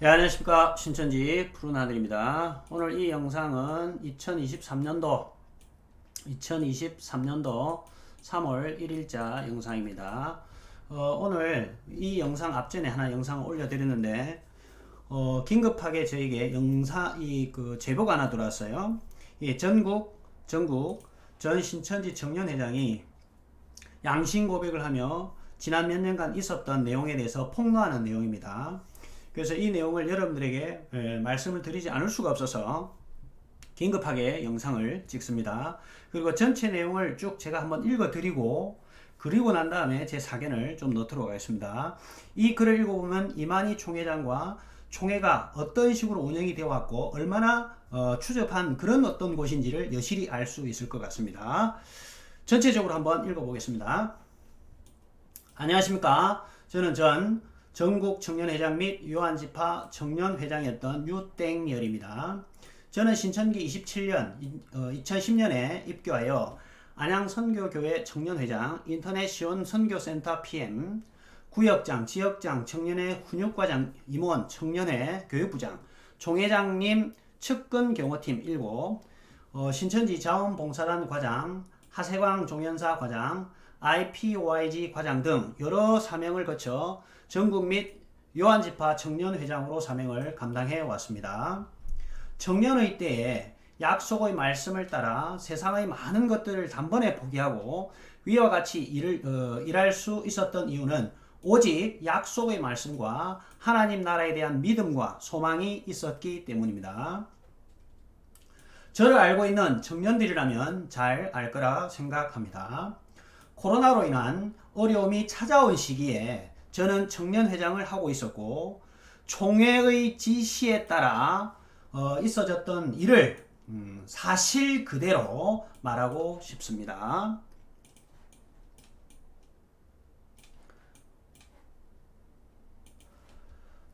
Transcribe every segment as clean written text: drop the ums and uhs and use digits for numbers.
네, 안녕하십니까. 신천지 푸른 하늘입니다. 오늘 이 영상은 2023년도 3월 1일자 영상입니다. 오늘 이 영상 앞전에 하나 영상을 올려드렸는데 긴급하게 저에게 제보가 하나 들어왔어요. 전국 전 신천지 청년회장이 양심 고백을 하며 지난 몇 년간 있었던 내용에 대해서 폭로하는 내용입니다. 그래서 이 내용을 여러분들에게 말씀을 드리지 않을 수가 없어서 긴급하게 영상을 찍습니다. 그리고 전체 내용을 쭉 제가 한번 읽어드리고 그리고 난 다음에 제 사견을 좀 넣도록 하겠습니다. 이 글을 읽어보면 이만희 총회장과 총회가 어떤 식으로 운영이 되어 왔고 얼마나 추접한 그런 어떤 곳인지를 여실히 알 수 있을 것 같습니다. 전체적으로 한번 읽어보겠습니다. 안녕하십니까. 저는 전국 청년회장 및 요한지파 청년회장이었던 유땡열입니다. 저는 신천기 2010년에 입교하여 안양선교교회 청년회장, 인터넷 시온 선교센터 PM, 구역장, 지역장, 청년회 훈육과장, 임원, 청년회 교육부장, 총회장님 측근경호팀 7, 신천지 자원봉사단 과장, 하세광 종연사 과장, IPOIG 과장 등 여러 사명을 거쳐 전국 및 요한지파 청년회장으로 사명을 감당해 왔습니다. 청년의 때에 약속의 말씀을 따라 세상의 많은 것들을 단번에 포기하고 위와 같이 일할 수 있었던 이유는 오직 약속의 말씀과 하나님 나라에 대한 믿음과 소망이 있었기 때문입니다. 저를 알고 있는 청년들이라면 잘 알 거라 생각합니다. 코로나로 인한 어려움이 찾아온 시기에 저는 청년회장을 하고 있었고 총회의 지시에 따라 있어졌던 일을 사실 그대로 말하고 싶습니다.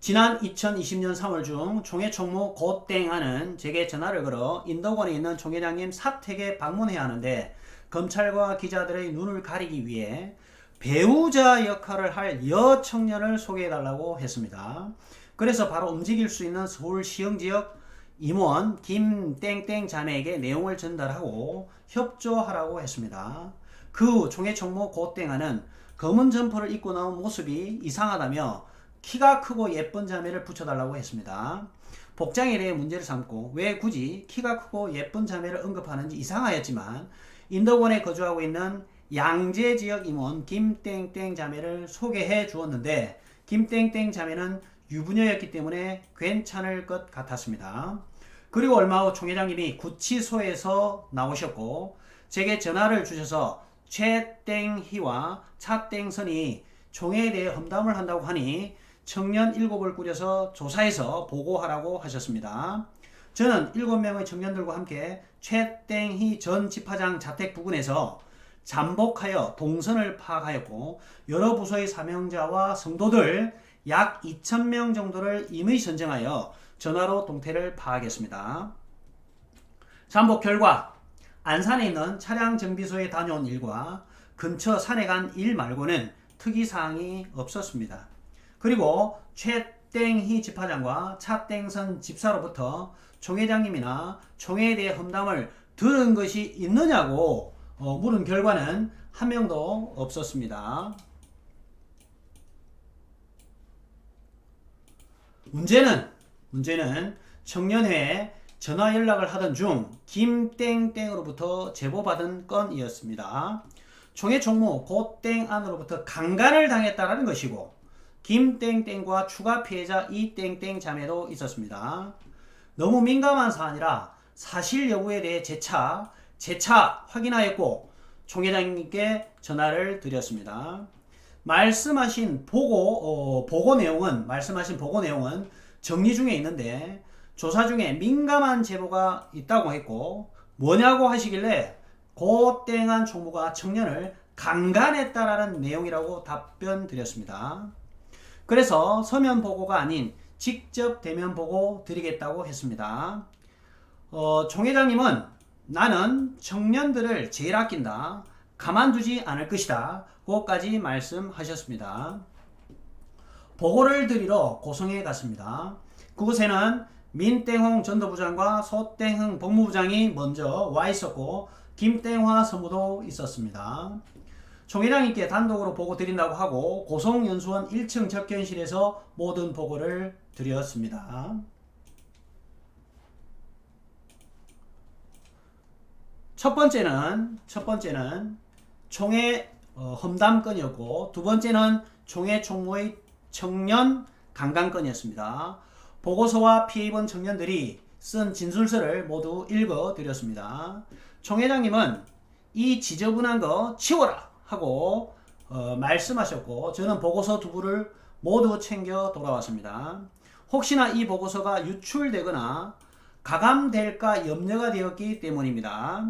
지난 2020년 3월 중 총회 총무 고땡하는 제게 전화를 걸어 인덕원에 있는 총회장님 사택에 방문해야 하는데 검찰과 기자들의 눈을 가리기 위해 배우자 역할을 할 여청년을 소개해달라고 했습니다. 그래서 바로 움직일 수 있는 서울 시흥지역 임원 김땡땡 자매에게 내용을 전달하고 협조하라고 했습니다. 그 후 총회 총무 고땡하는 검은 점퍼를 입고 나온 모습이 이상하다며 키가 크고 예쁜 자매를 붙여달라고 했습니다. 복장에 대해 문제를 삼고 왜 굳이 키가 크고 예쁜 자매를 언급하는지 이상하였지만 인덕원에 거주하고 있는 양재 지역 임원 김땡땡 자매를 소개해 주었는데 김땡땡 자매는 유부녀였기 때문에 괜찮을 것 같았습니다. 그리고 얼마 후 총회장님이 구치소에서 나오셨고 제게 전화를 주셔서 최땡희와 차땡선이 총회에 대해 험담을 한다고 하니 청년 7을 꾸려서 조사해서 보고하라고 하셨습니다. 저는 7명의 청년들과 함께 최땡희 전 지파장 자택 부근에서 잠복하여 동선을 파악하였고 여러 부서의 사명자와 성도들 약 2,000명 정도를 임의 선정하여 전화로 동태를 파악했습니다. 잠복 결과 안산에 있는 차량 정비소에 다녀온 일과 근처 산에 간 일 말고는 특이사항이 없었습니다. 그리고 최땡희 지파장과 차땡선 집사로부터 총회장님이나 총회에 대해 험담을 들은 것이 있느냐고 물은 결과는 한 명도 없었습니다. 문제는 청년회에 전화 연락을 하던 중 김땡땡으로부터 제보받은 건이었습니다. 총회 총무 고땡 안으로부터 강간을 당했다는 것이고 김땡땡과 추가 피해자 이땡땡 자매도 있었습니다. 너무 민감한 사안이라 사실 여부에 대해 재차 확인하였고 총회장님께 전화를 드렸습니다. 말씀하신 보고 내용은 정리 중에 있는데 조사 중에 민감한 제보가 있다고 했고 뭐냐고 하시길래 고땡한 총무가 청년을 강간했다라는 내용이라고 답변 드렸습니다. 그래서 서면 보고가 아닌 직접 대면 보고 드리겠다고 했습니다. 총회장님은 나는 청년들을 제일 아낀다. 가만두지 않을 것이다. 그것까지 말씀하셨습니다. 보고를 드리러 고성에 갔습니다. 그곳에는 민땡홍 전도부장과 소땡흥 법무부장이 먼저 와 있었고 김땡화 서무도 있었습니다. 총회장님께 단독으로 보고 드린다고 하고 고성연수원 1층 접견실에서 모든 보고를 드렸습니다. 첫 번째는 총회 험담건이었고 두 번째는 총회 총무의 청년 강간건이었습니다. 보고서와 피해 입은 청년들이 쓴 진술서를 모두 읽어드렸습니다. 총회장님은 이 지저분한 거 치워라 하고 말씀하셨고 저는 보고서 두 부를 모두 챙겨 돌아왔습니다. 혹시나 이 보고서가 유출되거나 가감될까 염려가 되었기 때문입니다.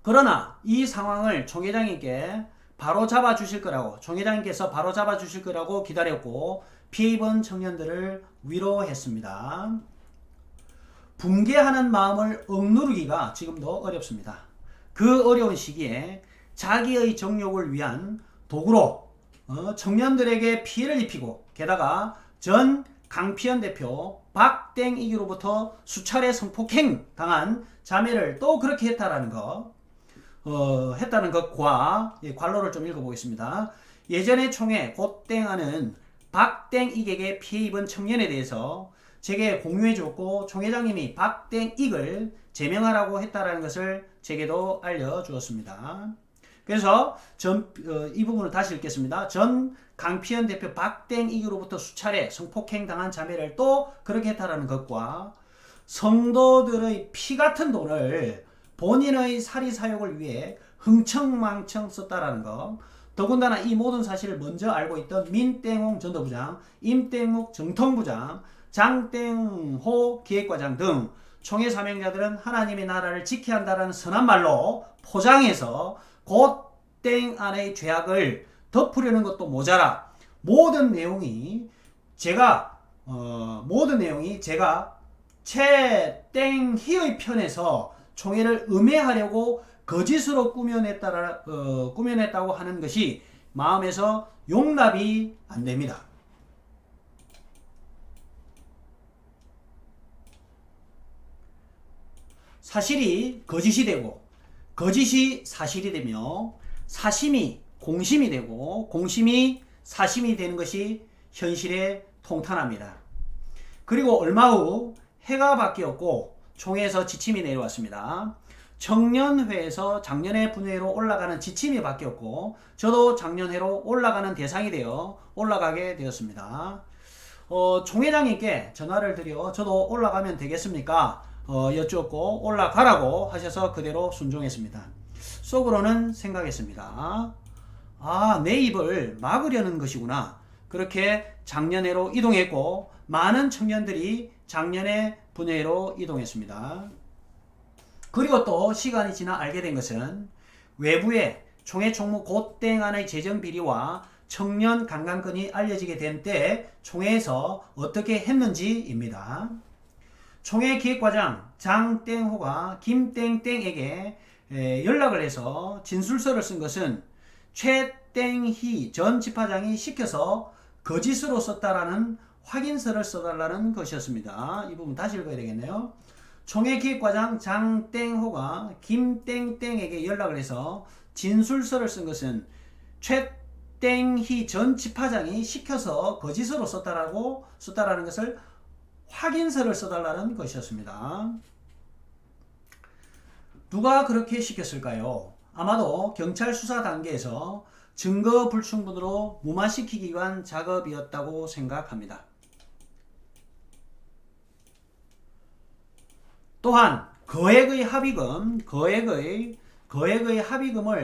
그러나 이 상황을 총회장님께 바로 잡아 주실 거라고 총회장님께서 바로 잡아 주실 거라고 기다렸고 피해 입은 청년들을 위로했습니다. 붕괴하는 마음을 억누르기가 지금도 어렵습니다. 그 어려운 시기에 자기의 정욕을 위한 도구로 청년들에게 피해를 입히고 게다가 전 강피현 대표 박땡이기로부터 수차례 성폭행 당한 자매를 또 그렇게 했다는 것과 관로를 좀 읽어보겠습니다. 예전에 총회 곧땡하는 박땡익에게 피해 입은 청년에 대해서 제게 공유해 줬고 총회장님이 박땡익을 제명하라고 했다라는 것을 제게도 알려주었습니다. 그래서 이 부분을 다시 읽겠습니다. 전 강피현 대표 박땡익으로부터 수차례 성폭행 당한 자매를 또 그렇게 했다라는 것과 성도들의 피 같은 돈을 본인의 사리사욕을 위해 흥청망청 썼다라는 것, 더군다나 이 모든 사실을 먼저 알고 있던 민땡홍 전도부장, 임땡묵 정통부장, 장땡호 기획과장 등 총회 사명자들은 하나님의 나라를 지켜야 한다는 선한 말로 포장해서 곧땡 안의 죄악을 덮으려는 것도 모자라 모든 내용이 제가 최땡희의 편에서 총회를 음해하려고 거짓으로 꾸며냈다고 하는 것이 마음에서 용납이 안 됩니다. 사실이 거짓이 되고 거짓이 사실이 되며 사심이 공심이 되고 공심이 사심이 되는 것이 현실에 통탄합니다. 그리고 얼마 후 해가 바뀌었고 총회에서 지침이 내려왔습니다. 청년회에서 작년회 분회로 올라가는 지침이 바뀌었고 저도 작년회로 올라가는 대상이 되어 올라가게 되었습니다. 총회장님께 전화를 드려 저도 올라가면 되겠습니까? 여쭙고 올라가라고 하셔서 그대로 순종했습니다. 속으로는 생각했습니다. 내 입을 막으려는 것이구나. 그렇게 작년회로 이동했고 많은 청년들이 작년회 분회로 이동했습니다. 그리고 또 시간이 지나 알게 된 것은 외부에 총회 총무 곧땡안의 재정 비리와 청년 강간건이 알려지게 된 때 총회에서 어떻게 했는지입니다. 총회 기획과장 장땡호가 김땡땡에게 연락을 해서 진술서를 쓴 것은 최땡희 전 지파장이 시켜서 거짓으로 썼다라는 확인서를 써달라는 것이었습니다. 이 부분 다시 읽어야 되겠네요. 총회 기획과장 장땡호가 김땡땡에게 연락을 해서 진술서를 쓴 것은 최땡희 전 지파장이 시켜서 거짓으로 썼다라는 것을 확인서를 써달라는 것이었습니다. 누가 그렇게 시켰을까요? 아마도 경찰 수사 단계에서 증거 불충분으로 무마시키기 위한 작업이었다고 생각합니다. 또한 거액의 합의금을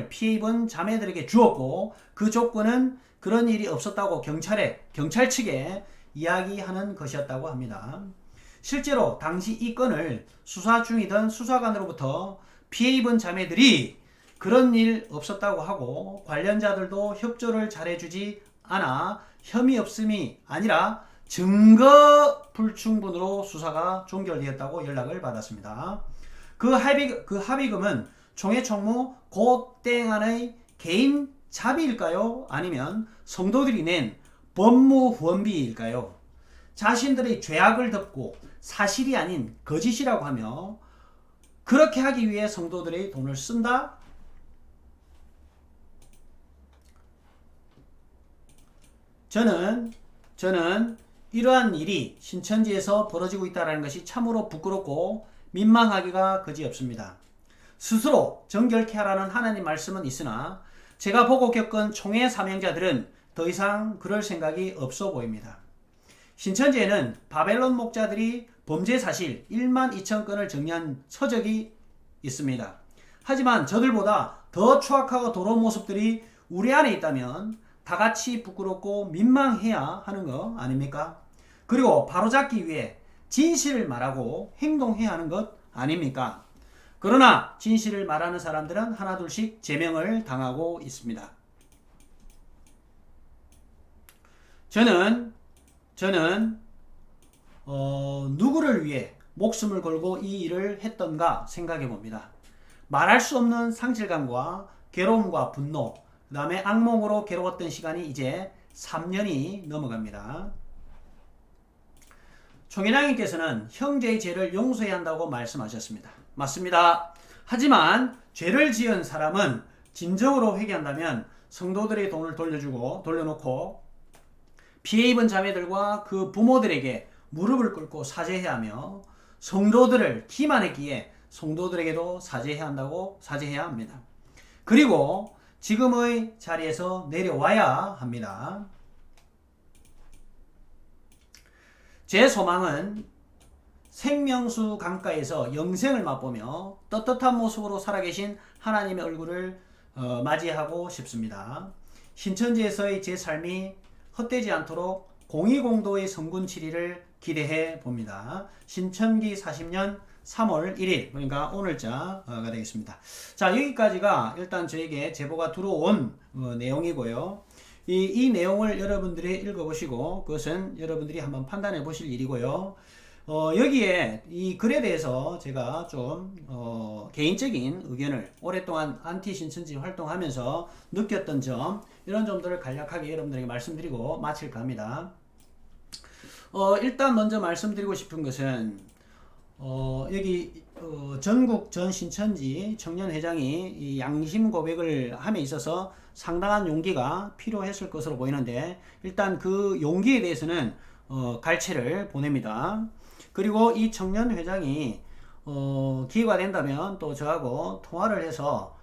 피해 입은 자매들에게 주었고 그 조건은 그런 일이 없었다고 경찰 측에 이야기하는 것이었다고 합니다. 실제로 당시 이 건을 수사 중이던 수사관으로부터 피해 입은 자매들이 그런 일 없었다고 하고 관련자들도 협조를 잘해주지 않아 혐의 없음이 아니라 증거 불충분으로 수사가 종결되었다고 연락을 받았습니다. 그 합의금은 총회 총무 곧땡안의 개인 자비일까요? 아니면 성도들이 낸 법무 후원비일까요? 자신들의 죄악을 덮고 사실이 아닌 거짓이라고 하며 그렇게 하기 위해 성도들의 돈을 쓴다. 저는 이러한 일이 신천지에서 벌어지고 있다는 것이 참으로 부끄럽고 민망하기가 그지없습니다. 스스로 정결케 하라는 하나님 말씀은 있으나 제가 보고 겪은 총회 사명자들은 더 이상 그럴 생각이 없어 보입니다. 신천지에는 바벨론 목자들이 범죄 사실 1만 2천 건을 정리한 서적이 있습니다. 하지만 저들보다 더 추악하고 더러운 모습들이 우리 안에 있다면 다 같이 부끄럽고 민망해야 하는 거 아닙니까? 그리고 바로잡기 위해 진실을 말하고 행동해야 하는 것 아닙니까? 그러나 진실을 말하는 사람들은 하나둘씩 제명을 당하고 있습니다. 저는 누구를 위해 목숨을 걸고 이 일을 했던가 생각해 봅니다. 말할 수 없는 상실감과 괴로움과 분노, 그 다음에 악몽으로 괴로웠던 시간이 이제 3년이 넘어갑니다. 총회장님께서는 형제의 죄를 용서해야 한다고 말씀하셨습니다. 맞습니다. 하지만 죄를 지은 사람은 진정으로 회개한다면 성도들의 돈을 돌려놓고 피해 입은 자매들과 그 부모들에게 무릎을 꿇고 사죄해야 하며 성도들을 기만했기에 성도들에게도 사죄해야 합니다. 그리고 지금의 자리에서 내려와야 합니다. 제 소망은 생명수 강가에서 영생을 맛보며 떳떳한 모습으로 살아계신 하나님의 얼굴을 맞이하고 싶습니다. 신천지에서의 제 삶이 헛되지 않도록 공의공도의 성군 7일을 기대해 봅니다. 신천기 40년 3월 1일, 그러니까 오늘자가 되겠습니다. 자, 여기까지가 일단 저에게 제보가 들어온 내용이고요. 이 내용을 여러분들이 읽어보시고 그것은 여러분들이 한번 판단해 보실 일이고요. 여기에 이 글에 대해서 제가 좀 개인적인 의견을 오랫동안 안티신천지 활동하면서 느꼈던 점, 이런 점들을 간략하게 여러분들에게 말씀드리고 마칠까 합니다. 일단 먼저 말씀드리고 싶은 것은 여기 전국 전 신천지 청년회장이 이 양심 고백을 함에 있어서 상당한 용기가 필요했을 것으로 보이는데, 일단 그 용기에 대해서는 갈채를 보냅니다. 그리고 이 청년회장이 기회가 된다면 또 저하고 통화를 해서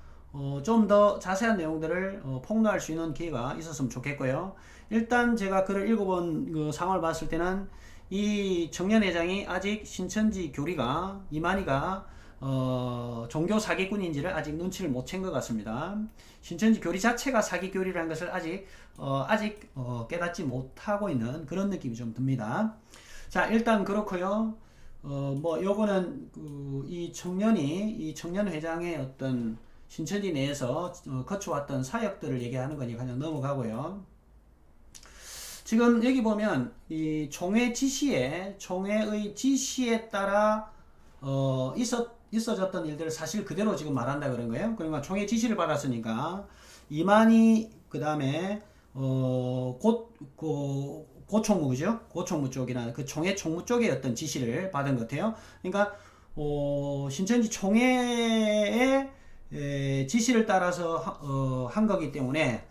좀 더 자세한 내용들을 폭로할 수 있는 기회가 있었으면 좋겠고요. 일단 제가 글을 읽어본 그 상황을 봤을 때는 이 청년회장이 아직 신천지 교리가, 이만희가 종교 사기꾼인지를 아직 눈치를 못 챈 것 같습니다. 신천지 교리 자체가 사기 교리라는 것을 아직 깨닫지 못하고 있는 그런 느낌이 좀 듭니다. 자, 일단 그렇고요. 요거는 이 청년회장의 어떤 신천지 내에서 거쳐왔던 사역들을 얘기하는 거니 그냥 넘어가고요. 지금 여기 보면 이 총회의 지시에 따라 있어졌던 일들을 사실 그대로 지금 말한다 그런 거예요. 그러니까 총회 지시를 받았으니까 이만희, 그 다음에 고총무, 그죠? 고총무 쪽이나 그 총회 총무 쪽의 어떤 지시를 받은 것 같아요. 그러니까 신천지 총회의 지시를 따라서 한 거기 때문에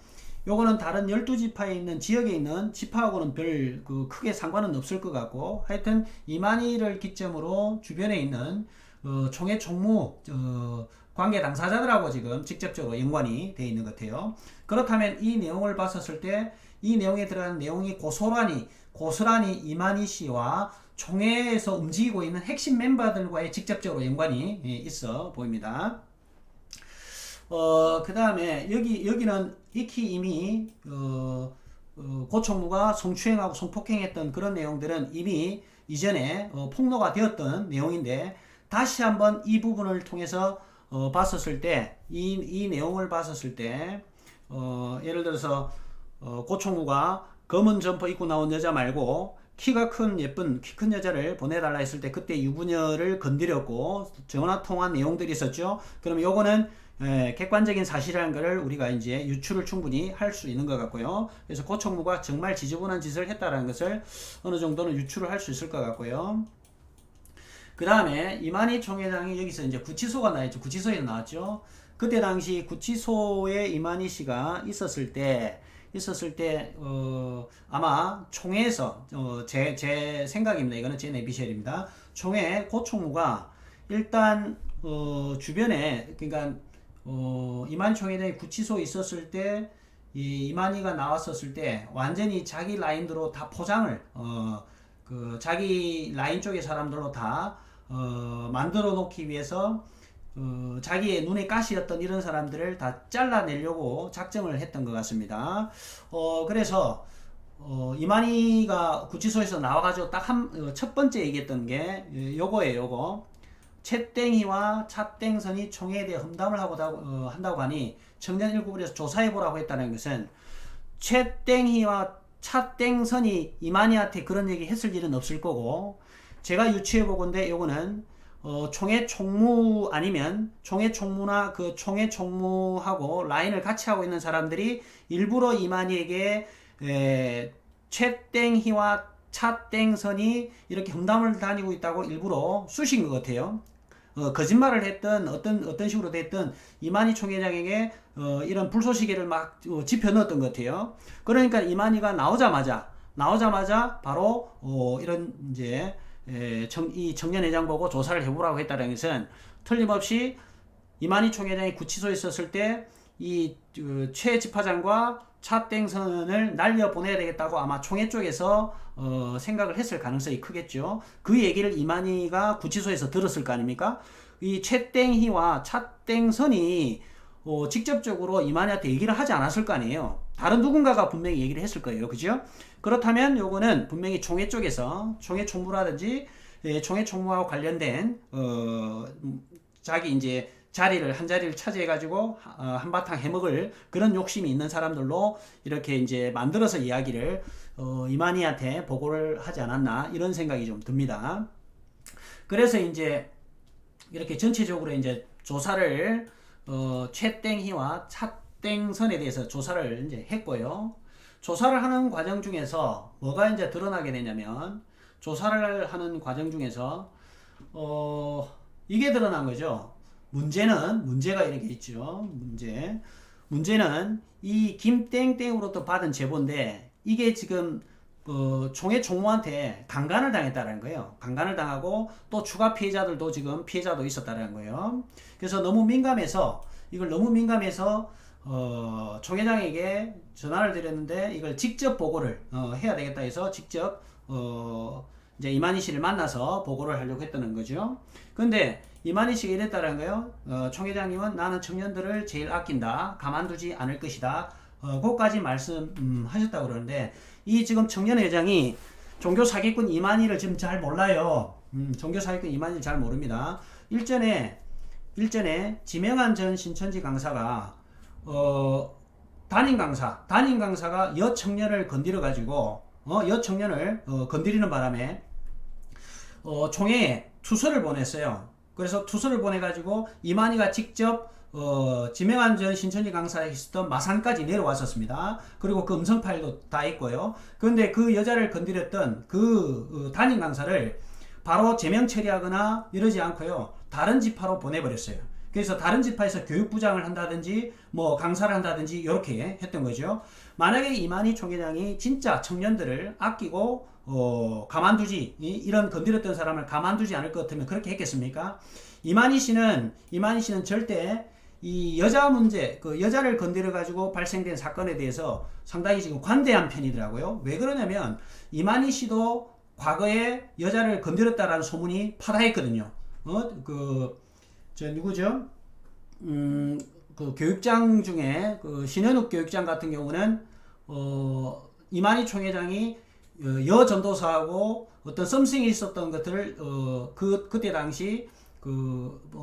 요거는 다른 12지파에 있는 지역에 있는 지파하고는 별 크게 상관은 없을 것 같고, 하여튼 이만희를 기점으로 주변에 있는 총회 총무 관계 당사자들하고 지금 직접적으로 연관이 되어 있는 것 같아요. 그렇다면 이 내용을 봤었을 때 이 내용에 들어가는 내용이 고스란히 이만희 씨와 총회에서 움직이고 있는 핵심 멤버들과의 직접적으로 연관이 있어 보입니다. 그 다음에 여기는 익히 이미 고총무가 성추행하고 성폭행했던 그런 내용들은 이미 이전에 폭로가 되었던 내용인데, 다시 한번 이 부분을 통해서 봤었을 때, 이 내용을 봤었을 때 예를 들어서 고총무가 검은 점퍼 입고 나온 여자 말고 키가 큰 예쁜 키 큰 여자를 보내달라 했을 때 그때 유부녀를 건드렸고 전화 통화한 내용들이 있었죠. 그럼 요거는 객관적인 사실이라는 것을 우리가 이제 유추를 충분히 할 수 있는 것 같고요. 그래서 고총무가 정말 지저분한 짓을 했다라는 것을 어느 정도는 유추를 할 수 있을 것 같고요. 그 다음에 이만희 총회장이 여기서 이제 구치소가 나왔죠. 구치소에 나왔죠. 그때 당시 구치소에 이만희 씨가 있었을 때 아마 총회에서 제 생각입니다. 이거는 제 내비셜입니다. 총회 고총무가 일단 주변에 그러니까 이만희 총회장이 구치소에 있었을 때 이만희가 나왔었을 때 완전히 자기 라인대로 다 포장을 그 자기 라인 쪽의 사람들로 다 만들어 놓기 위해서 자기의 눈에 가시였던 이런 사람들을 다 잘라내려고 작정을 했던 것 같습니다. 그래서 이만희가 구치소에서 나와가지고 딱 첫 번째 얘기했던 게 요거예요. 요거 채땡이와 차땡선이 총회에 대해 험담을 한다고 하니 청년 일국에서 조사해보라고 했다는 것은 채땡이와 차땡선이 이만희한테 그런 얘기 했을 일은 없을 거고, 제가 유추해보건데 요거는 총회 총무 아니면 총회 총무나 그 총회 총무하고 라인을 같이 하고 있는 사람들이 일부러 이만희에게 최땡희와 차땡선이 이렇게 험담을 다니고 있다고 일부러 쑤신 것 같아요. 거짓말을 했든 어떤 식으로 됐든 이만희 총회장에게 이런 불쏘시개를 막 짚어 넣었던 것 같아요. 그러니까 이만희가 나오자마자 바로 이런 이제 이 청년회장 보고 조사를 해보라고 했다는 것은 틀림없이 이만희 총회장이 구치소에 있었을 때 이 최 집화장과 차땡선을 날려보내야 되겠다고 아마 총회 쪽에서 생각을 했을 가능성이 크겠죠. 그 얘기를 이만희가 구치소에서 들었을 거 아닙니까? 이 최땡희와 차땡선이 직접적으로 이만희한테 얘기를 하지 않았을 거 아니에요. 다른 누군가가 분명히 얘기를 했을 거예요. 그죠? 그렇다면 요거는 분명히 총회 쪽에서 총회 총무라든지 총회 총무하고 관련된 자기 이제 한 자리를 차지해 가지고 한바탕 해먹을 그런 욕심이 있는 사람들로 이렇게 이제 만들어서 이야기를 이만희한테 보고를 하지 않았나 이런 생각이 좀 듭니다. 그래서 이제 이렇게 전체적으로 이제 조사를 최땡희와 차땡선에 대해서 조사를 이제 했고요. 조사를 하는 과정 중에서 뭐가 이제 드러나게 되냐면, 조사를 하는 과정 중에서 이게 드러난 거죠. 문제가 이렇게 있죠. 문제는 이 김땡땡으로부터 받은 제보인데, 이게 지금 총회 총무한테 강간을 당했다는 거예요. 강간을 당하고 또 추가 피해자들도 지금 피해자도 있었다는 거예요. 그래서 너무 민감해서 총회장에게 전화를 드렸는데 이걸 직접 보고를 해야 되겠다 해서 직접 이제 이만희 씨를 만나서 보고를 하려고 했다는 거죠. 근데 이만희 씨가 이랬다는 거예요. 총회장님은 나는 청년들을 제일 아낀다. 가만두지 않을 것이다. 그것까지 말씀하셨다고 그러는데, 이 지금 청년회장이 종교 사기꾼 이만희를 지금 잘 몰라요. 종교 사기꾼 이만희를 잘 모릅니다. 일전에 지명한 전 신천지 강사가 담임 강사가 여청년을 건드려 가지고 여청년을 건드리는 바람에 총회에 투서를 보냈어요. 그래서 투서를 보내가지고 이만희가 직접 지명한 전 신천지 강사에 있었던 마산까지 내려왔었습니다. 그리고 그 음성 파일도 다 있고요. 그런데 그 여자를 건드렸던 그 담임 강사를 바로 제명 처리하거나 이러지 않고요, 다른 지파로 보내버렸어요. 그래서 다른 지파에서 교육부장을 한다든지 뭐 강사를 한다든지 이렇게 했던 거죠. 만약에 이만희 총회장이 진짜 청년들을 아끼고 가만두지, 이런 건드렸던 사람을 가만두지 않을 것 같으면 그렇게 했겠습니까? 이만희 씨는 절대 이 여자 문제, 그 여자를 건드려 가지고 발생된 사건에 대해서 상당히 지금 관대한 편이더라고요. 왜 그러냐면 이만희 씨도 과거에 여자를 건드렸다라는 소문이 파다했거든요. 누구죠? 그 교육장 중에 그 신현욱 교육장 같은 경우는 이만희 총회장이 여전도사하고 어떤 썸씽이 있었던 것들을 그때 당시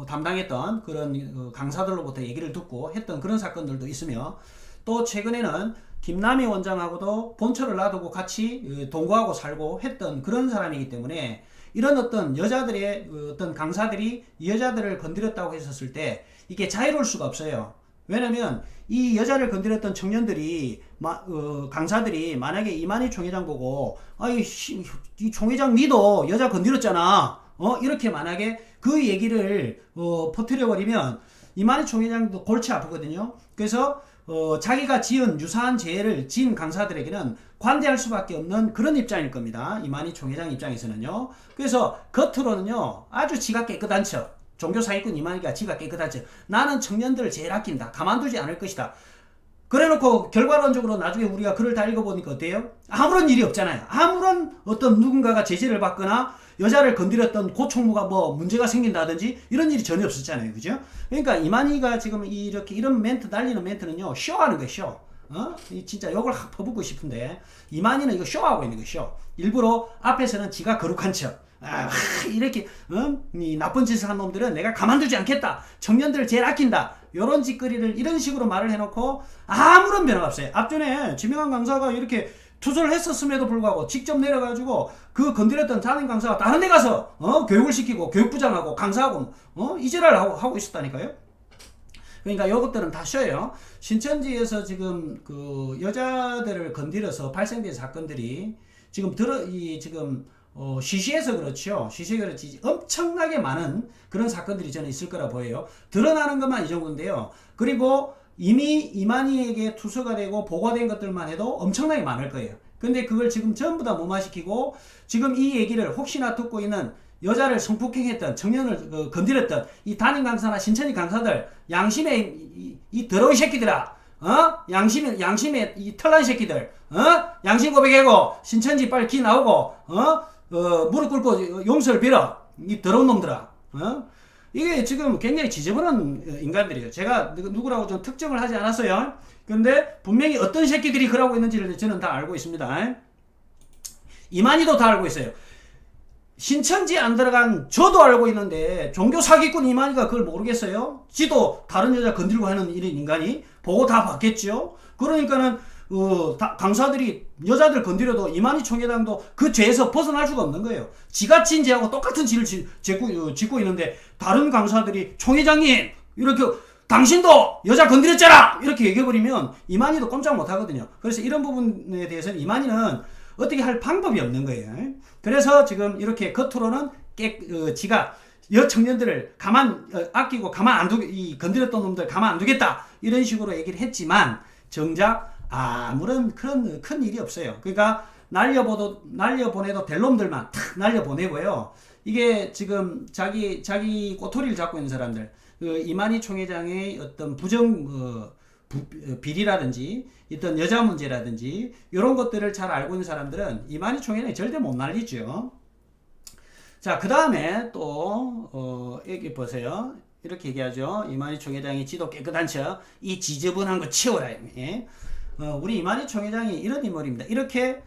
담당했던 그런 강사들로부터 얘기를 듣고 했던 그런 사건들도 있으며, 또 최근에는 김남희 원장하고도 본처를 놔두고 같이 동거하고 살고 했던 그런 사람이기 때문에, 이런 어떤 여자들의 어떤 강사들이 이 여자들을 건드렸다고 했었을 때 이게 자유로울 수가 없어요. 왜냐면 이 여자를 건드렸던 청년들이 강사들이 만약에 이만희 총회장 보고 아이 이 총회장 니도 여자 건드렸잖아. 이렇게 만약에 그 얘기를 퍼뜨려 버리면 이만희 총회장도 골치 아프거든요. 그래서 자기가 지은 유사한 죄를 지은 강사들에게는 관대할 수밖에 없는 그런 입장일 겁니다. 이만희 총회장 입장에서는요. 그래서 겉으로는요 아주 지가 깨끗한 척, 종교 사기꾼 이만희가 지가 깨끗한 척, 나는 청년들을 제일 아낀다, 가만두지 않을 것이다, 그래놓고 결과론적으로 나중에 우리가 글을 다 읽어보니까 어때요? 아무런 일이 없잖아요. 아무런 어떤 누군가가 제재를 받거나 여자를 건드렸던 고 총무가 뭐 문제가 생긴다든지 이런 일이 전혀 없었잖아요. 그죠? 그러니까 이만희가 지금 이렇게 이런 멘트 날리는 멘트는요 쇼하는 거예요. 쇼. 진짜 욕을 확 퍼붓고 싶은데 이만희는 이거 쇼하고 있는 거예요. 쇼. 일부러 앞에서는 지가 거룩한 척, 이렇게 이 나쁜 짓을 한 놈들은 내가 가만두지 않겠다, 청년들을 제일 아낀다, 요런 짓거리를 이런 식으로 말을 해놓고 아무런 변화가 없어요. 앞전에 지명한 강사가 이렇게 투소를 했었음에도 불구하고 직접 내려가지고 그 건드렸던 담임 강사가 다른 데 가서 교육을 시키고 교육부장하고 강사하고 이지랄 하고 있었다니까요. 그러니까 이것들은 다 쉬어요. 신천지에서 지금 그 여자들을 건드려서 발생된 사건들이 지금 시시해서 그렇죠. 시시해 그렇지 엄청나게 많은 그런 사건들이 저는 있을 거라 보여요. 드러나는 것만 이 정도인데요. 그리고 이미 이만희에게 투서가 되고 보고된 것들만 해도 엄청나게 많을 거예요. 근데 그걸 지금 전부 다 무마시키고 지금 이 얘기를 혹시나 듣고 있는 여자를 성폭행했던, 청년을 건드렸던 이 담임 강사나 신천지 강사들, 양심의 이 더러운 새끼들아, 양심의 이 털난 새끼들, 양심 고백하고 신천지 빨리 기 나오고, 무릎 꿇고 용서를 빌어, 이 더러운 놈들아. 이게 지금 굉장히 지저분한 인간들이에요. 제가 누구라고 좀 특정을 하지 않았어요. 근데 분명히 어떤 새끼들이 그러고 있는지를 저는 다 알고 있습니다. 이만희도 다 알고 있어요. 신천지 안 들어간 저도 알고 있는데 종교 사기꾼 이만희가 그걸 모르겠어요? 지도 다른 여자 건들고 하는 이런 인간이 보고 다 봤겠죠? 그러니까는 강사들이 여자들 건드려도 이만희 총회장도 그 죄에서 벗어날 수가 없는 거예요. 지가 친 죄하고 똑같은 죄를 짓고 있는데 다른 강사들이 총회장님 이렇게 당신도 여자 건드렸잖아 이렇게 얘기해버리면 이만희도 꼼짝 못하거든요. 그래서 이런 부분에 대해서는 이만희는 어떻게 할 방법이 없는 거예요. 그래서 지금 이렇게 겉으로는 지가 여청년들을 아끼고 가만 안 이 건드렸던 놈들 가만 안 두겠다 이런 식으로 얘기를 했지만 정작 아무런 그런 큰 일이 없어요. 그러니까 날려보내도 될 놈들만 탁 날려보내고요. 이게 지금 자기 꼬투리를 잡고 있는 사람들, 이만희 총회장의 어떤 비리라든지 어떤 여자 문제라든지 이런 것들을 잘 알고 있는 사람들은 이만희 총회장이 절대 못 날리죠. 자, 그 다음에 또 여기 보세요. 이렇게 얘기하죠. 이만희 총회장이 지도 깨끗한 척 이 지저분한 거 치워라. 우리 이만희 총회장이 이런 인물입니다. 이렇게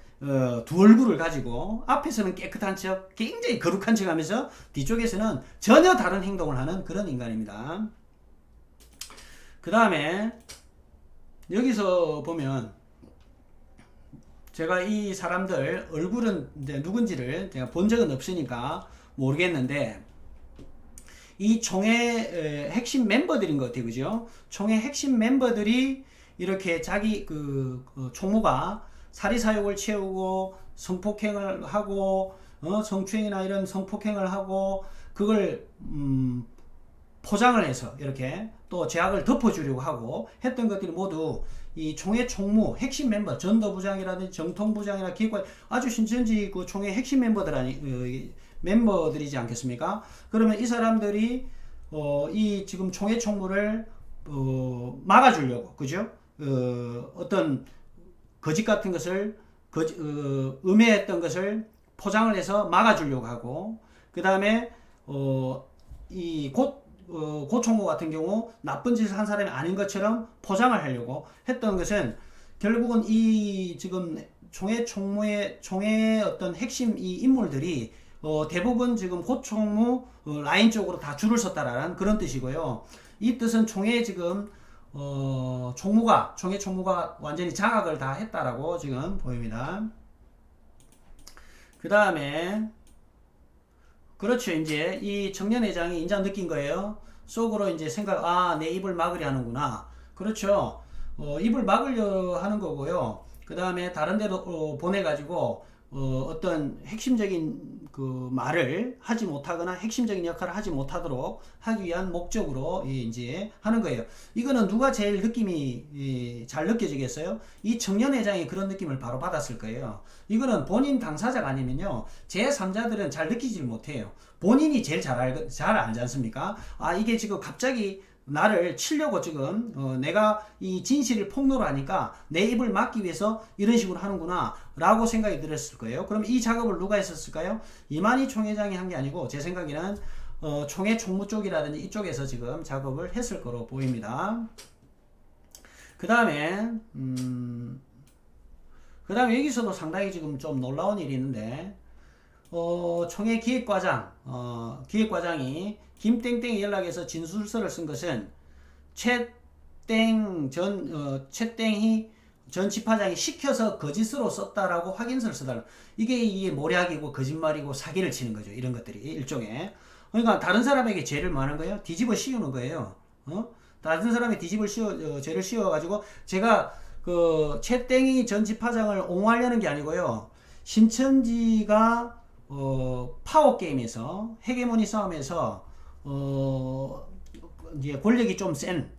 두 얼굴을 가지고 앞에서는 깨끗한 척 굉장히 거룩한 척 하면서 뒤쪽에서는 전혀 다른 행동을 하는 그런 인간입니다. 그 다음에 여기서 보면 제가 이 사람들 얼굴은 이제 누군지를 제가 본 적은 없으니까 모르겠는데 이 총회 핵심 멤버들인 것 같아요. 그죠? 총회 핵심 멤버들이 이렇게 자기 총무가 사리사욕을 채우고 성폭행을 하고 성추행이나 이런 성폭행을 하고 그걸 포장을 해서 이렇게 또 죄악을 덮어주려고 하고 했던 것들이 모두 이 총회 총무 핵심 멤버 전도부장이라든지 정통부장이나 기획관 아주 신천지 그 총회 핵심 멤버들이지 않겠습니까? 그러면 이 사람들이 이 지금 총회 총무를 막아주려고, 그죠? 어떤 거짓 같은 것을 음해했던 것을 포장을 해서 막아주려고 하고, 그 다음에 이 고 총무 같은 경우 나쁜 짓을 한 사람이 아닌 것처럼 포장을 하려고 했던 것은 결국은 이 지금 총회 어떤 핵심 이 인물들이 대부분 지금 고 총무 라인 쪽으로 다 줄을 섰다라는 그런 뜻이고요. 이 뜻은 총회 지금 총회 총무가 완전히 장악을 다 했다라고 지금 보입니다. 그 다음에 그렇죠. 이제 이 청년회장이 인자 느낀 거예요. 속으로 이제 내 입을 막으려 하는구나. 그렇죠. 입을 막으려 하는 거고요. 그 다음에 다른 데로 보내가지고 어떤 핵심적인 그 말을 하지 못하거나 핵심적인 역할을 하지 못하도록 하기 위한 목적으로 이제 하는 거예요. 이거는 누가 제일 느낌이 잘 느껴지겠어요? 이 청년회장이 그런 느낌을 바로 받았을 거예요. 이거는 본인 당사자가 아니면요, 제3자들은 잘 느끼질 못해요. 본인이 제일 잘 알지 않습니까? 이게 지금 갑자기 나를 치려고 지금 내가 이 진실을 폭로를 하니까 내 입을 막기 위해서 이런 식으로 하는구나 라고 생각이 들었을 거예요. 그럼 이 작업을 누가 했었을까요? 이만희 총회장이 한 게 아니고 제 생각에는 총회 총무 쪽이라든지 이쪽에서 지금 작업을 했을 거로 보입니다. 그 다음에 여기서도 상당히 지금 좀 놀라운 일이 있는데 총회 기획과장이 김땡땡이 연락해서 진술서를 쓴 것은 최땡희 전 집화장이 시켜서 거짓으로 썼다라고 확인서를 써달라. 이게 모략이고 거짓말이고 사기를 치는 거죠. 이런 것들이 일종의. 그러니까 다른 사람에게 죄를 뭐하는 거예요? 뒤집어 씌우는 거예요. 다른 사람의 죄를 씌워가지고 제가 그 최땡희 전 집화장을 옹호하려는 게 아니고요. 신천지가 파워게임에서 헤게모니 싸움에서 이제 권력이 좀 센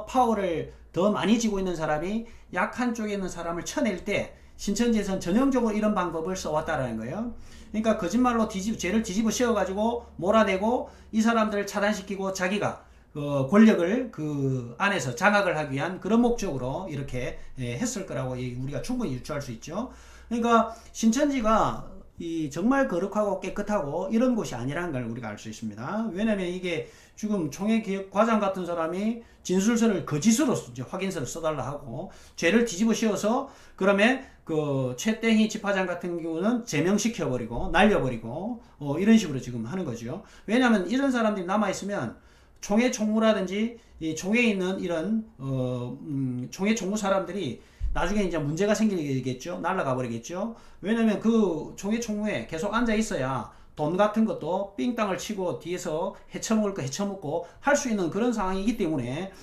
파워를 더 많이 쥐고 있는 사람이 약한 쪽에 있는 사람을 쳐낼 때 신천지에서는 전형적으로 이런 방법을 써왔다라는 거예요. 그러니까 거짓말로 죄를 뒤집어 씌워가지고 몰아내고 이 사람들을 차단시키고 자기가 권력을 그 안에서 장악을 하기 위한 그런 목적으로 이렇게 했을 거라고 우리가 충분히 유추할 수 있죠. 그러니까 신천지가 정말 거룩하고 깨끗하고 이런 곳이 아니라는 걸 우리가 알 수 있습니다. 왜냐면 이게 지금 총회기획과장 같은 사람이 진술서를 거짓으로 이제 확인서를 써달라 하고 죄를 뒤집어 씌워서 그러면 그 최땡희 집화장 같은 경우는 제명시켜버리고 날려버리고 이런 식으로 지금 하는 거죠. 왜냐하면 이런 사람들이 남아있으면 총회 총무라든지 이 총회에 있는 이런 총회 총무 사람들이 나중에 이제 문제가 생기겠죠. 날아가 버리겠죠. 왜냐면 그 총회 총무에 계속 앉아 있어야 돈 같은 것도 삥땅을 치고 뒤에서 헤쳐먹을 거 헤쳐먹고 할 수 있는 그런 상황이기 때문에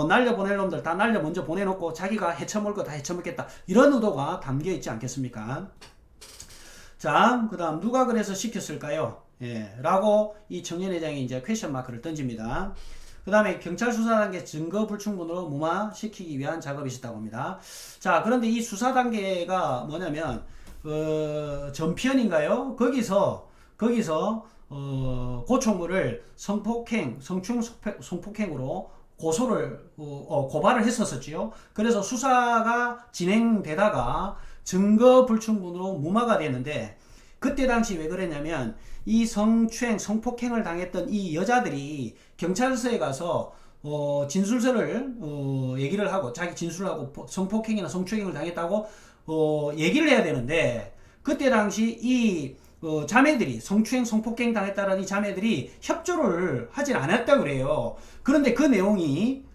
날려보낼 놈들 다 날려 먼저 보내놓고 자기가 헤쳐먹을 거 다 헤쳐먹겠다. 이런 의도가 담겨 있지 않겠습니까? 자, 그 다음 누가 그래서 시켰을까요? 라고 이 청년회장이 이제 퀘션 마크를 던집니다. 그 다음에 경찰 수사 단계 증거 불충분으로 무마시키기 위한 작업이 있었다고 합니다. 자, 그런데 이 수사 단계가 뭐냐면 전편인가요? 거기서 고총무를 성폭행으로 고발을 했었지요. 그래서 수사가 진행되다가 증거 불충분으로 무마가 되는데 그때 당시 왜 그랬냐면 이 성폭행을 당했던 이 여자들이 경찰서에 가서 진술서를 얘기를 하고 자기 진술을 하고 성폭행이나 성추행을 당했다고 얘기를 해야 되는데 그때 당시 이 자매들이 성추행 성폭행 당했다는 이 자매들이 협조를 하질 않았다 그래요. 그런데 그 내용이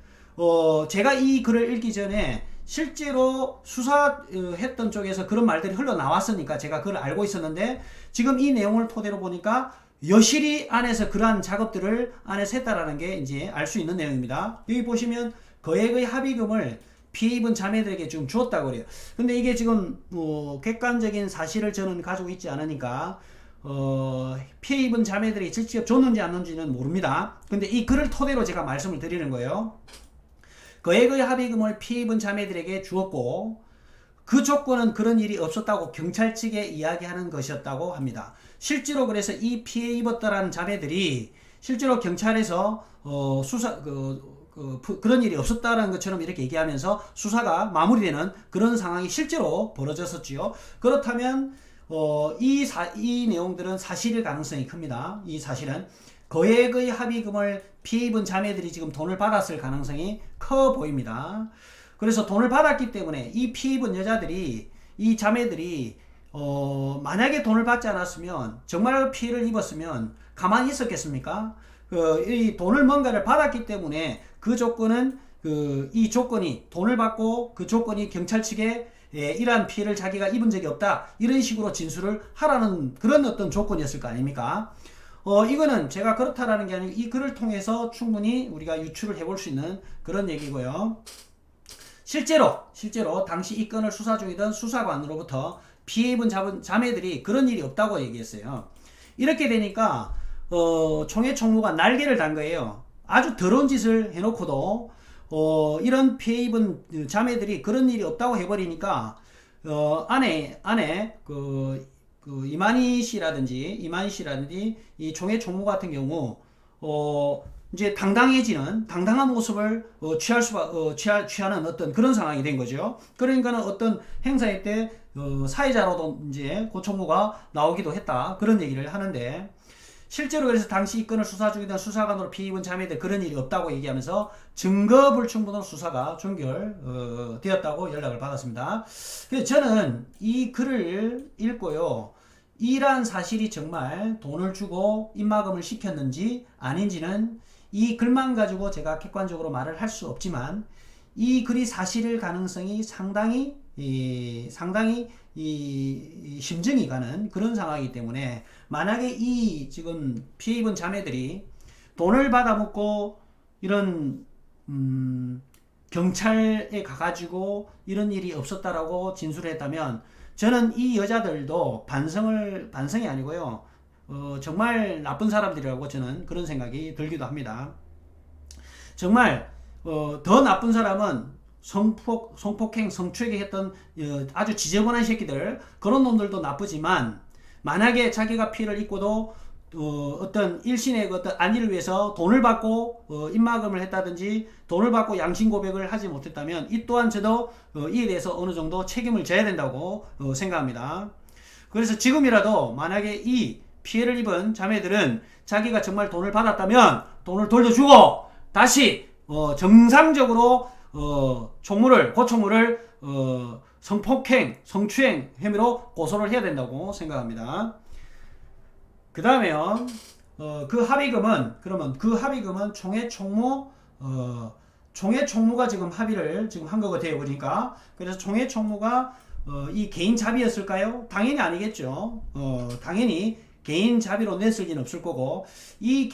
제가 이 글을 읽기 전에 실제로 수사했던 쪽에서 그런 말들이 흘러나왔으니까 제가 그걸 알고 있었는데 지금 이 내용을 토대로 보니까 여실히 안에서 그러한 작업들을 안에서 했다라는 게 이제 알 수 있는 내용입니다. 여기 보시면 거액의 합의금을 피해 입은 자매들에게 지금 주었다고 그래요. 근데 이게 지금 객관적인 사실을 저는 가지고 있지 않으니까 피해 입은 자매들이 직접 줬는지 안 줬는지는 모릅니다. 근데 이 글을 토대로 제가 말씀을 드리는 거예요. 거액의 합의금을 피해 입은 자매들에게 주었고 그 조건은 그런 일이 없었다고 경찰 측에 이야기하는 것이었다고 합니다. 실제로 그래서 이 피해 입었다라는 자매들이 실제로 경찰에서 그런 일이 없었다라는 것처럼 이렇게 얘기하면서 수사가 마무리되는 그런 상황이 실제로 벌어졌었지요. 그렇다면 이 내용들은 사실일 가능성이 큽니다. 이 사실은 거액의 합의금을 피해 입은 자매들이 지금 돈을 받았을 가능성이 커 보입니다. 그래서 돈을 받았기 때문에 이 피해 입은 여자들이 이 자매들이 만약에 돈을 받지 않았으면 정말 피해를 입었으면 가만히 있었겠습니까? 이 돈을 뭔가를 받았기 때문에 그 조건은 이 조건이 돈을 받고 그 조건이 경찰 측에 이러한 피해를 자기가 입은 적이 없다 이런 식으로 진술을 하라는 그런 어떤 조건이었을 거 아닙니까? 이거는 제가 그렇다라는 게 아니고 이 글을 통해서 충분히 우리가 유추를 해볼 수 있는 그런 얘기고요. 실제로 당시 이 건을 수사 중이던 수사관으로부터 피해 입은 자매들이 그런 일이 없다고 얘기했어요. 이렇게 되니까 총회 총무가 날개를 단 거예요. 아주 더러운 짓을 해놓고도 이런 피해 입은 자매들이 그런 일이 없다고 해버리니까 안에 이만희 씨라든지 이 총회 총무 같은 경우 이제 당당한 모습을 취하는 어떤 그런 상황이 된 거죠. 그러니까는 어떤 행사회 때 사회자로도 이제 고 총무가 나오기도 했다, 그런 얘기를 하는데, 실제로 그래서 당시 이 건을 수사 중이던 수사관으로 피해 입은 자매들 그런 일이 없다고 얘기하면서 증거 불충분으로 수사가 종결되었다고 연락을 받았습니다. 그래서 저는 이 글을 읽고요, 이러한 사실이 정말 돈을 주고 입막음을 시켰는지 아닌지는 이 글만 가지고 제가 객관적으로 말을 할 수 없지만, 이 글이 사실일 가능성이 상당히 심증이 가는 그런 상황이기 때문에, 만약에 이 지금 피해 입은 자매들이 돈을 받아먹고 이런 경찰에 가가지고 이런 일이 없었다라고 진술을 했다면, 저는 이 여자들도 반성이 아니고요, 정말 나쁜 사람들이라고 저는 그런 생각이 들기도 합니다. 정말 더 나쁜 사람은 성폭행, 성추행에 했던 아주 지저분한 새끼들, 그런 놈들도 나쁘지만, 만약에 자기가 피해를 입고도 어떤 일신의 어떤 안위를 위해서 돈을 받고 입막음을 했다든지 돈을 받고 양심 고백을 하지 못했다면, 이 또한 저도 이에 대해서 어느 정도 책임을 져야 된다고 생각합니다. 그래서 지금이라도 만약에 이 피해를 입은 자매들은 자기가 정말 돈을 받았다면 돈을 돌려주고 다시 정상적으로 고 총무를 성폭행, 성추행 혐의로 고소를 해야 된다고 생각합니다. 그 다음에요, 그 합의금은 총회 총무가 지금 합의를 지금 한 거거든요. 보니까. 그래서 총회 총무가 이 개인 자비였을까요? 당연히 아니겠죠. 당연히 개인 자비로 냈을 리는 없을 거고, 이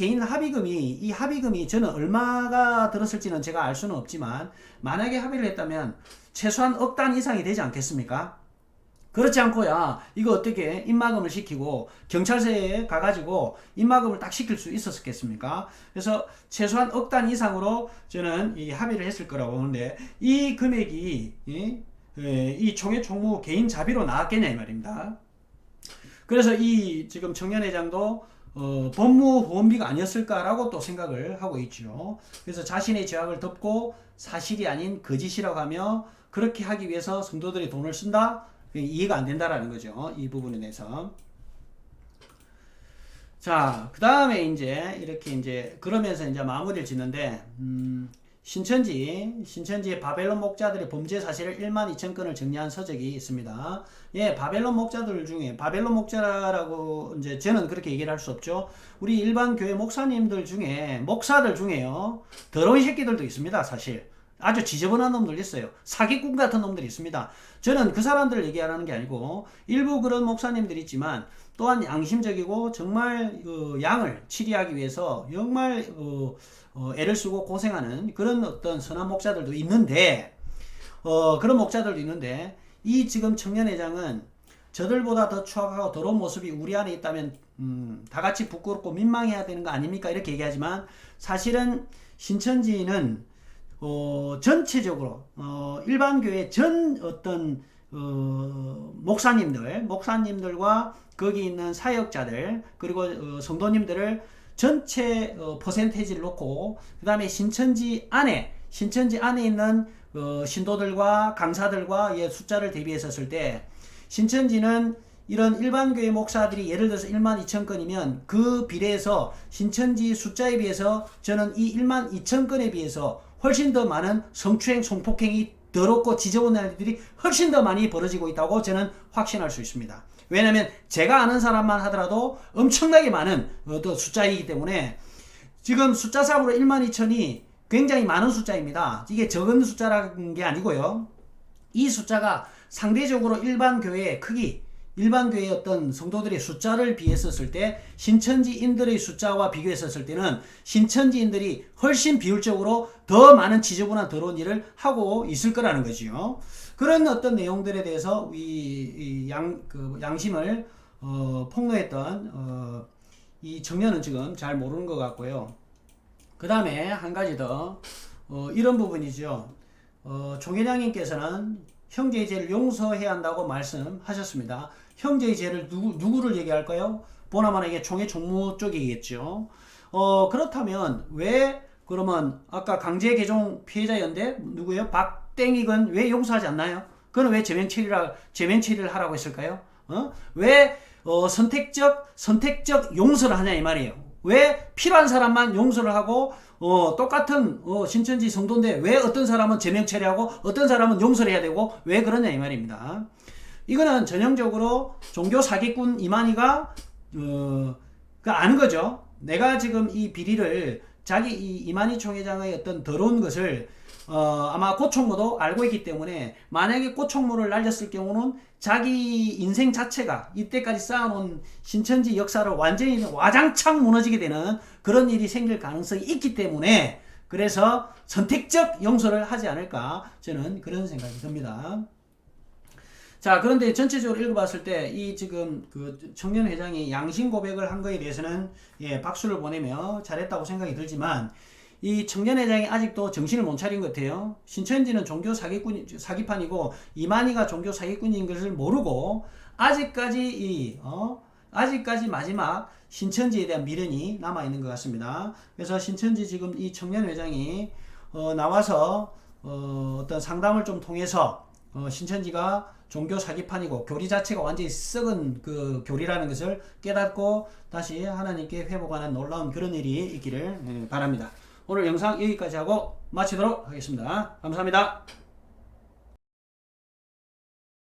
합의금이 저는 얼마가 들었을지는 제가 알 수는 없지만, 만약에 합의를 했다면 최소한 억 단 이상이 되지 않겠습니까? 그렇지 않고야 이거 어떻게 입막음을 시키고 경찰서에 가가지고 입막음을 딱 시킬 수 있었겠습니까? 그래서 최소한 억 단 이상으로 저는 이 합의를 했을 거라고 보는데, 이 금액이 이 총회 총무 개인 자비로 나왔겠냐 이 말입니다. 그래서 이 지금 청년회장도 법무보험비가 아니었을까라고 또 생각을 하고 있죠. 그래서 자신의 죄악을 덮고 사실이 아닌 거짓이라고 하며 그렇게 하기 위해서 성도들이 돈을 쓴다? 이해가 안 된다라는 거죠. 이 부분에 대해서. 자, 그 다음에 이렇게 그러면서 마무리를 짓는데, 신천지의 바벨론 목자들의 범죄 사실을 12,000건을 정리한 서적이 있습니다. 예, 바벨론 목자라고 저는 그렇게 얘기를 할 수 없죠. 우리 일반 교회 목사들 중에요, 더러운 새끼들도 있습니다, 사실. 아주 지저분한 놈들 있어요. 사기꾼 같은 놈들이 있습니다. 저는 그 사람들을 얘기하는 게 아니고, 일부 그런 목사님들이 있지만 또한 양심적이고 정말 양을 치리하기 위해서 정말 애를 쓰고 고생하는 그런 어떤 선한 목자들도 있는데, 이 지금 청년회장은 저들보다 더 추악하고 더러운 모습이 우리 안에 있다면 다 같이 부끄럽고 민망해야 되는 거 아닙니까? 이렇게 얘기하지만, 사실은 신천지는 전체적으로 일반 교회 전 어떤 목사님들과 거기 있는 사역자들, 그리고 성도님들을 전체 퍼센테이지를 놓고, 그 다음에 신천지 안에 있는 신도들과 강사들과 숫자를 대비했었을 때, 신천지는 이런 일반 교회 목사들이 예를 들어서 12,000건이면 그 비례해서 신천지 숫자에 비해서 저는 이 12,000건에 비해서 훨씬 더 많은 성추행, 성폭행이 더럽고 지저분한 일들이 훨씬 더 많이 벌어지고 있다고 저는 확신할 수 있습니다. 왜냐하면 제가 아는 사람만 하더라도 엄청나게 많은 숫자이기 때문에, 지금 숫자상으로 12,000이 굉장히 많은 숫자입니다. 이게 적은 숫자라는 게 아니고요. 이 숫자가 상대적으로 일반 교회의 크기, 일반 교회의 어떤 성도들의 숫자를 비했었을 때 신천지인들의 숫자와 비교했었을 때는 신천지인들이 훨씬 비율적으로 더 많은 지저분한 더러운 일을 하고 있을 거라는 거지요. 그런 어떤 내용들에 대해서 양심을 폭로했던 이 청년은 지금 잘 모르는 것 같고요. 그 다음에 한 가지 더 이런 부분이죠. 총회장님께서는 형제의 죄를 용서해야 한다고 말씀하셨습니다. 형제의 죄를 누구를 얘기할까요? 보나마나 이게 총회 총무 쪽이겠죠. 그렇다면 왜 그러면 아까 강제 개종 피해자였는데 누구예요? 박땡익은 왜 용서하지 않나요? 그는 왜 제명 처리를 하라고 했을까요? 왜 선택적 용서를 하냐 이 말이에요. 왜 필요한 사람만 용서를 하고 똑같은 신천지 성도인데 왜 어떤 사람은 제명 처리하고 어떤 사람은 용서를 해야 되고 왜 그러냐 이 말입니다. 이거는 전형적으로 종교 사기꾼 이만희가 아는 거죠. 내가 지금 이 비리를 자기 이만희 총회장의 어떤 더러운 것을 아마 고총무도 알고 있기 때문에 만약에 고총무를 날렸을 경우는 자기 인생 자체가 이때까지 쌓아놓은 신천지 역사를 완전히 와장창 무너지게 되는 그런 일이 생길 가능성이 있기 때문에 그래서 선택적 용서를 하지 않을까 저는 그런 생각이 듭니다. 자, 그런데 전체적으로 읽어봤을 때 이 지금 그 청년 회장이 양심 고백을 한 거에 대해서는 박수를 보내며 잘했다고 생각이 들지만 이 청년 회장이 아직도 정신을 못 차린 것 같아요. 신천지는 종교 사기판이고 이만희가 종교 사기꾼인 것을 모르고 아직까지 마지막 신천지에 대한 미련이 남아 있는 것 같습니다. 그래서 신천지 지금 이 청년 회장이 나와서 어떤 상담을 좀 통해서 신천지가 종교 사기판이고 교리 자체가 완전히 썩은 그 교리라는 것을 깨닫고 다시 하나님께 회복하는 놀라운 그런 일이 있기를 바랍니다. 오늘 영상 여기까지 하고 마치도록 하겠습니다. 감사합니다.